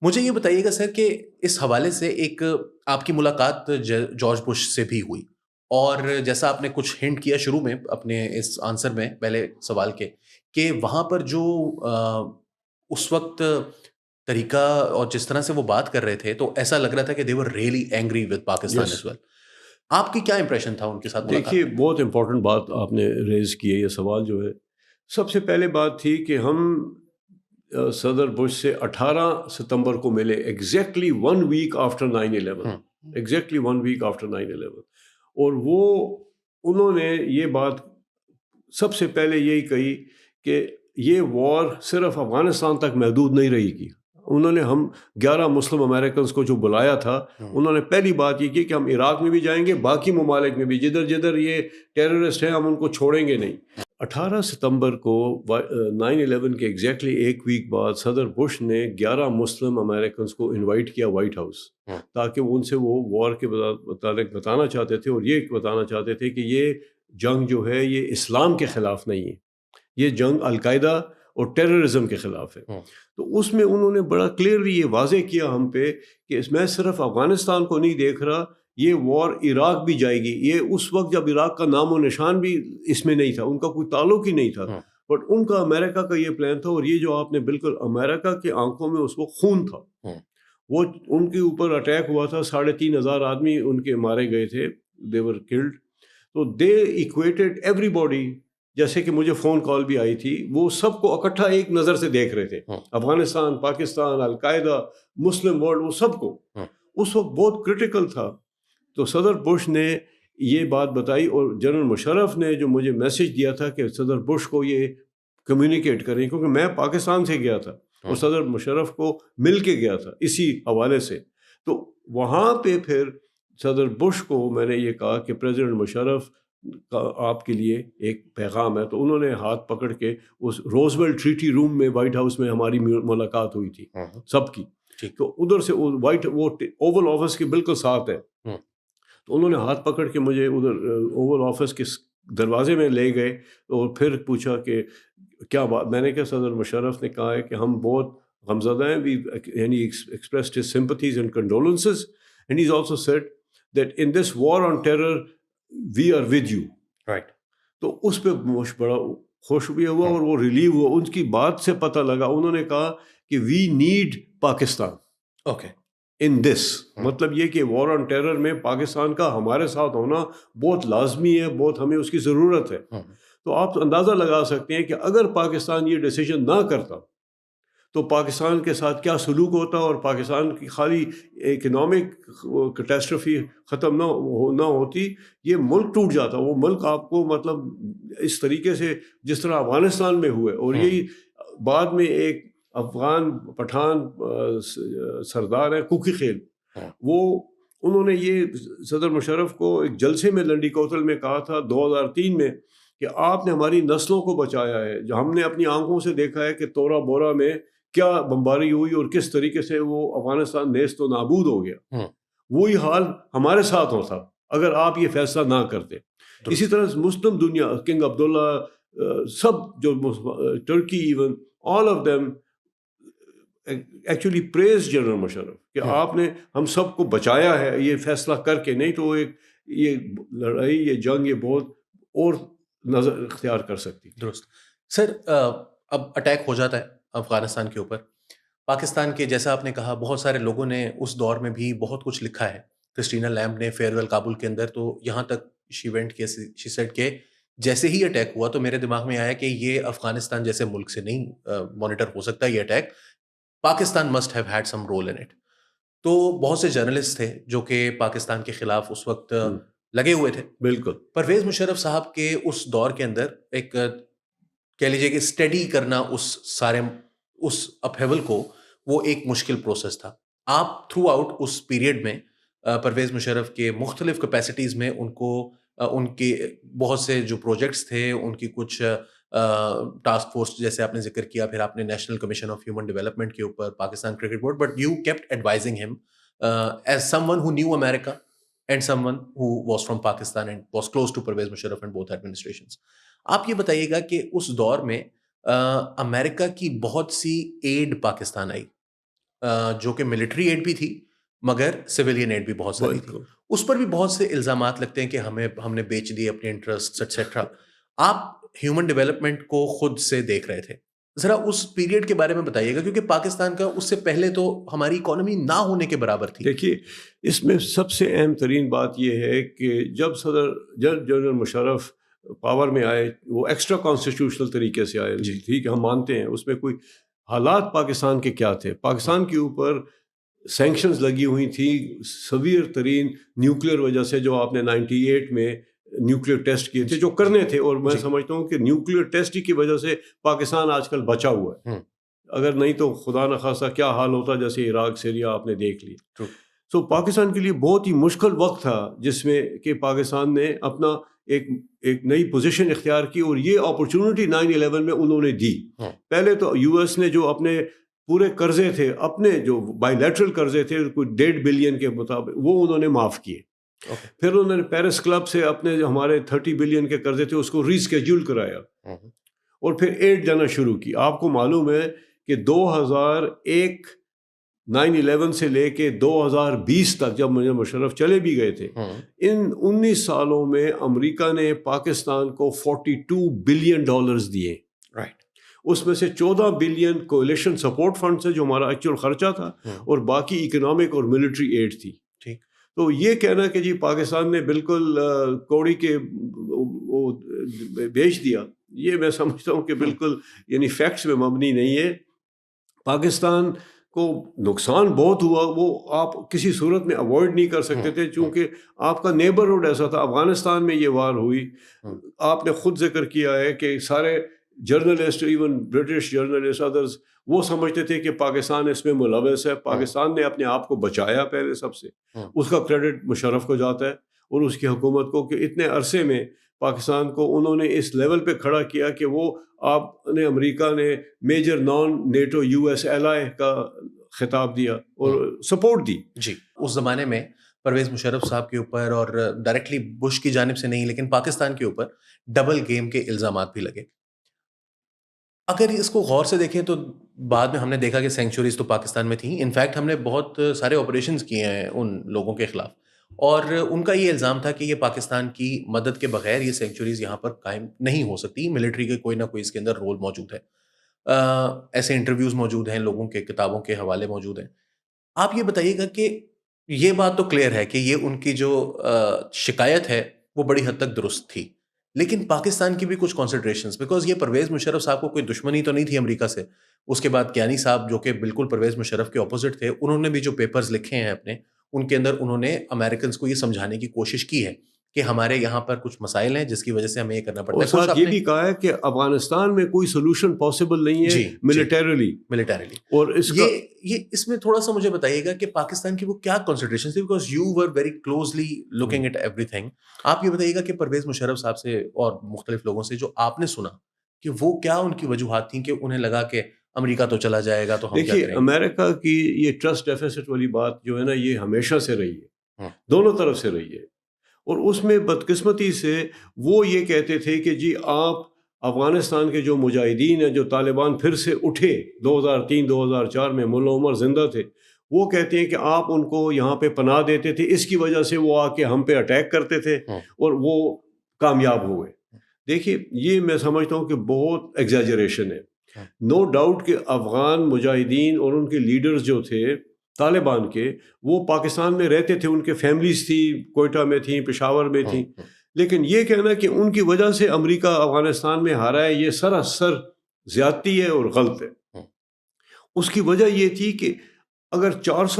مجھے یہ بتائیے گا سر کہ اس حوالے سے ایک آپ کی ملاقات جارج بش سے بھی ہوئی، اور جیسا آپ نے کچھ ہنٹ کیا شروع میں اپنے اس آنسر میں پہلے سوال کے، کہ وہاں پر جو اس وقت طریقہ اور جس طرح سے وہ بات کر رہے تھے تو ایسا لگ رہا تھا کہ they were really angry with Pakistan yes. as well. آپ کی کیا امپریشن تھا ان کے ساتھ دیکھیے ملاقات میں؟ بہت امپورٹنٹ بات آپ نے ریز کی ہے. یہ سوال جو ہے سب سے پہلے بات تھی کہ ہم صدر بش سے 18 ستمبر کو ملے، exactly 1 week after 9/11، exactly 1 week after 9/11. اور وہ انہوں نے یہ بات سب سے پہلے یہی کہی کہ یہ وار صرف افغانستان تک محدود نہیں رہی کی. انہوں نے ہم 11 مسلم امریکنز کو جو بلایا تھا، انہوں نے پہلی بات یہ کی کہ ہم عراق میں بھی جائیں گے، باقی ممالک میں بھی، جدھر جدھر یہ ٹیررسٹ ہیں ہم ان کو چھوڑیں گے نہیں. 18 ستمبر کو 9/11 کے ایگزیکٹلی 1 week بعد صدر بش نے 11 مسلم امریکنز کو انوائٹ کیا وائٹ ہاؤس، تاکہ ان سے وہ وار کے متعلق بتانا چاہتے تھے، اور یہ بتانا چاہتے تھے کہ یہ جنگ جو ہے یہ اسلام کے خلاف نہیں ہے، یہ جنگ القاعدہ اور ٹیررزم کے خلاف ہے. تو اس میں انہوں نے بڑا کلیئرلی یہ واضح کیا ہم پہ کہ میں صرف افغانستان کو نہیں دیکھ رہا، یہ وار عراق بھی جائے گی. یہ اس وقت جب عراق کا نام و نشان بھی اس میں نہیں تھا، ان کا کوئی تعلق ہی نہیں تھا، بٹ ان کا امریکہ کا یہ پلان تھا. اور یہ جو آپ نے بالکل امریکہ کے آنکھوں میں اس وقت خون تھا، وہ ان کے اوپر اٹیک ہوا تھا، 3,500 آدمی ان کے مارے گئے تھے، they were killed. تو دے ایکویٹڈ ایوری باڈی، جیسے کہ مجھے فون کال بھی آئی تھی، وہ سب کو اکٹھا ایک نظر سے دیکھ رہے تھے، افغانستان، پاکستان، القاعدہ، مسلم ورلڈ، وہ سب کو اس وقت بہت کرٹیکل تھا. تو صدر بش نے یہ بات بتائی، اور جنرل مشرف نے جو مجھے میسج دیا تھا کہ صدر بش کو یہ کمیونیکیٹ کریں، کیونکہ میں پاکستان سے گیا تھا اور صدر مشرف کو مل کے گیا تھا اسی حوالے سے. تو وہاں پہ پھر صدر بش کو میں نے یہ کہا کہ پریزیڈنٹ مشرف کا آپ کے لیے ایک پیغام ہے. تو انہوں نے ہاتھ پکڑ کے اس روزویل ٹریٹی روم میں وائٹ ہاؤس میں ہماری ملاقات ہوئی تھی سب کی. تو ادھر سے وہ اوول آفس کے بالکل ساتھ ہے. تو انہوں نے ہاتھ پکڑ کے مجھے ادھر اوول آفس کے دروازے میں لے گئے، اور پھر پوچھا کہ کیا بات. میں نے کہا صدر مشرف نے کہا ہے کہ ہم بہت غمزدہ ہیں، and he expressed his sympathies and condolences, and he's also said that in this war on terror we are with you. Right. تو اس پہ بڑا خوش بھی ہوا اور وہ ریلیو ہوا. ان کی بات سے پتہ لگا، انہوں نے کہا کہ وی نیڈ پاکستان ان دس. مطلب یہ کہ وار آن ٹیرر میں پاکستان کا ہمارے ساتھ ہونا بہت لازمی ہے، بہت ہمیں اس کی ضرورت ہے. تو آپ اندازہ لگا سکتے ہیں کہ اگر پاکستان یہ ڈیسیجن نہ کرتا تو پاکستان کے ساتھ کیا سلوک ہوتا، اور پاکستان کی خالی اکنامک کیٹاسٹرفی ختم نہ ہوتی، یہ ملک ٹوٹ جاتا. وہ ملک آپ کو مطلب اس طریقے سے جس طرح افغانستان میں ہوئے. اور یہی بعد میں ایک افغان پٹھان سردار ہیں کوکی خیل، وہ انہوں نے یہ صدر مشرف کو ایک جلسے میں لنڈی کوتل میں کہا تھا 2003 میں کہ آپ نے ہماری نسلوں کو بچایا ہے. جو ہم نے اپنی آنکھوں سے دیکھا ہے کہ تورا بورا میں کیا بمباری ہوئی اور کس طریقے سے وہ افغانستان نیست و نابود ہو گیا. وہی حال ہمارے ساتھ ہوتا اگر آپ یہ فیصلہ نہ کرتے. اسی طرح مسلم دنیا، کنگ عبداللہ، سب جو Turkey, even all of them actually praise general Musharraf کہ آپ نے ہم سب کو بچایا ہے یہ فیصلہ کر کے. نہیں تو ایک یہ لڑائی، یہ جنگ، یہ بہت اور نظر اختیار کر سکتی. درست. سر اب اٹیک ہو جاتا ہے افغانستان کے اوپر. پاکستان کے جیسا آپ نے کہا بہت سارے لوگوں نے اس دور میں بھی بہت کچھ لکھا ہے. کرسٹینا لیمب نے فیئرویل کابل کے اندر تو یہاں تک شی وینٹ کے شی سیڈ کہ جیسے ہی اٹیک ہوا تو میرے دماغ میں آیا کہ یہ افغانستان جیسے ملک سے نہیں مانیٹر ہو سکتا یہ attack, Pakistan must have had some role in it. تو بہت سے جرنلسٹ تھے جو کہ پاکستان کے خلاف اس وقت لگے ہوئے تھے. بالکل. پرویز مشرف صاحب کے اس دور کے اندر ایک کہہ لیجیے کہ اسٹڈی کرنا اس اپہیول کو، وہ ایک مشکل پروسیس تھا. آپ تھرو آؤٹ اس پیریڈ میں پرویز مشرف کے مختلف کیپیسٹیز میں ان کے بہت سے جو پروجیکٹس تھے، ان کی کچھ ٹاسک فورس جیسے آپ نے ذکر کیا، پھر آپ نے National Commission of Human Development کے اوپر، Pakistan cricket board, but you kept advising him as someone who knew America and someone who was from Pakistan and was close to Pervez Musharraf and both administrations. آپ یہ بتائیے گا کہ اس دور میں امریکہ کی بہت سی ایڈ پاکستان آئی، جو کہ ملٹری ایڈ بھی تھی مگر سویلین ایڈ بھی بہت ساری تھی. اس پر بھی بہت سے الزامات لگتے ہیں کہ ہم نے بیچ دیے اپنے انٹرسٹ ایٹسیٹرا. آپ ہیومن ڈیولپمنٹ کو خود سے دیکھ رہے تھے, ذرا اس پیریڈ کے بارے میں بتائیے گا, کیونکہ پاکستان کا اس سے پہلے تو ہماری اکانومی نہ ہونے کے برابر تھی. دیکھیے اس میں سب سے اہم ترین بات یہ ہے کہ جب جنرل مشرف پاور میں آئے, وہ ایکسٹرا کانسٹیٹیوشنل طریقے سے آئے. ٹھیک ہے, ہم مانتے ہیں اس میں کوئی حالات پاکستان کے کیا تھے. پاکستان کے اوپر سینکشنز لگی ہوئی تھی سویر ترین نیوکلیئر وجہ سے, جو آپ نے 98 میں نیوکلیئر ٹیسٹ کیے تھے جو کرنے تھے, اور میں سمجھتا ہوں کہ نیوکلیئر ٹیسٹ کی وجہ سے پاکستان آج کل بچا ہوا ہے. اگر نہیں تو خدا نخواستہ کیا حال ہوتا, جیسے عراق سیریا آپ نے دیکھ لی. تو پاکستان کے لیے بہت ہی مشکل وقت تھا جس میں کہ پاکستان نے اپنا ایک نئی پوزیشن اختیار کی, اور یہ اپرچونٹی 9/11 میں انہوں نے دی. پہلے تو یو ایس نے جو اپنے پورے قرضے تھے, اپنے جو بائی لیٹرل قرضے تھے کوئی 1.5 بلین کے مطابق, وہ انہوں نے معاف کیے. پھر انہوں نے پیرس کلب سے اپنے جو ہمارے 30 بلین کے قرضے تھے اس کو ریسکیجول کرایا, اور پھر ایڈ دینا شروع کی. آپ کو معلوم ہے کہ 2001 9/11 سے لے کے 2020 تک جب مشرف چلے بھی گئے تھے, ان 19 سالوں میں امریکہ نے پاکستان کو $42 بلین دیے. اس میں سے 14 بلین کولیشن سپورٹ فنڈ سے جو ہمارا ایکچوئل خرچہ تھا, اور باقی اکنامک اور ملٹری ایڈ تھی. تو یہ کہنا کہ جی پاکستان نے بالکل کوڑی کے بیچ دیا, یہ میں سمجھتا ہوں کہ بالکل یعنی فیکٹس میں مبنی نہیں ہے. پاکستان کو نقصان بہت ہوا, وہ آپ کسی صورت میں اوائڈ نہیں کر سکتے تھے, چونکہ آپ کا نیبرہڈ ایسا تھا. افغانستان میں یہ وار ہوئی, آپ نے خود ذکر کیا ہے کہ سارے journalist, even British journalist others, وہ سمجھتے تھے کہ پاکستان اس میں ملوث ہے. پاکستان نے اپنے آپ کو بچایا پہلے سب سے, اس کا کریڈٹ مشرف کو جاتا ہے اور اس کی حکومت کو, کہ اتنے عرصے میں پاکستان کو انہوں نے اس لیول پہ کھڑا کیا کہ وہ آپ نے امریکہ نے major non NATO US ally ایلائی کا خطاب دیا اور سپورٹ دی. جی, اس زمانے میں پرویز مشرف صاحب کے اوپر, اور ڈائریکٹلی بش کی جانب سے نہیں لیکن پاکستان کے اوپر ڈبل گیم کے الزامات بھی لگے. اگر اس کو غور سے دیکھیں تو بعد میں ہم نے دیکھا کہ سینکچوریز تو پاکستان میں تھیں. انفیکٹ ہم نے بہت سارے آپریشنز کیے ہیں ان لوگوں کے خلاف, اور ان کا یہ الزام تھا کہ یہ پاکستان کی مدد کے بغیر یہ سینکچوریز یہاں پر قائم نہیں ہو سکتی. ملٹری کے کوئی نہ کوئی اس کے اندر رول موجود ہے. ایسے انٹرویوز موجود ہیں, لوگوں کے کتابوں کے حوالے موجود ہیں. آپ یہ بتائیے گا کہ یہ بات تو کلیئر ہے کہ یہ ان کی جو شکایت ہے وہ بڑی حد تک درست تھی, لیکن پاکستان کی بھی کچھ کنسیڈریشنز, بیکاز یہ پرویز مشرف صاحب کو کوئی دشمنی تو نہیں تھی امریکہ سے. اس کے بعد کیانی صاحب جو کہ بالکل پرویز مشرف کے اپوزٹ تھے, انہوں نے بھی جو پیپرز لکھے ہیں اپنے, ان کے اندر انہوں نے امریکنز کو یہ سمجھانے کی کوشش کی ہے کہ ہمارے یہاں پر کچھ مسائل ہیں جس کی وجہ سے ہمیں یہ کرنا پڑتا ہے. اور ساتھ یہ بھی کہا ہے کہ افغانستان میں کوئی سولوشن پاسبل نہیں ہے ملیٹریلی. اور اس میں تھوڑا سا مجھے بتائیے گا کہ پاکستان کی وہ کیا کنسیڈریشن تھی, because you were very closely looking at everything. آپ یہ بتائیے گا کہ پرویز مشرف صاحب سے اور مختلف لوگوں سے جو آپ نے سنا, کہ وہ کیا ان کی وجوہات تھیں کہ انہیں لگا کہ امریکہ تو چلا جائے گا تو ہم کیا کریں. امریکہ کی یہ ٹرسٹ ڈیفیسٹ والی بات جو ہے نا, یہ ہمیشہ سے رہی ہے, دونوں طرف سے رہی ہے. اور اس میں بدقسمتی سے وہ یہ کہتے تھے کہ جی آپ افغانستان کے جو مجاہدین ہیں, جو طالبان پھر سے اٹھے 2003-2004 میں, ملا عمر زندہ تھے, وہ کہتے ہیں کہ آپ ان کو یہاں پہ پناہ دیتے تھے, اس کی وجہ سے وہ آ کے ہم پہ اٹیک کرتے تھے اور وہ کامیاب ہوئے. دیکھیے یہ میں سمجھتا ہوں کہ بہت ایگزیجریشن ہے. نو ڈاؤٹ کہ افغان مجاہدین اور ان کے لیڈرز جو تھے طالبان کے, وہ پاکستان میں رہتے تھے, ان کے فیملیز تھی, کوئٹہ میں تھیں, پشاور میں تھیں, لیکن یہ کہنا کہ ان کی وجہ سے امریکہ افغانستان میں ہارا ہے, یہ سراسر زیادتی ہے اور غلط ہے. اس کی وجہ یہ تھی کہ اگر 400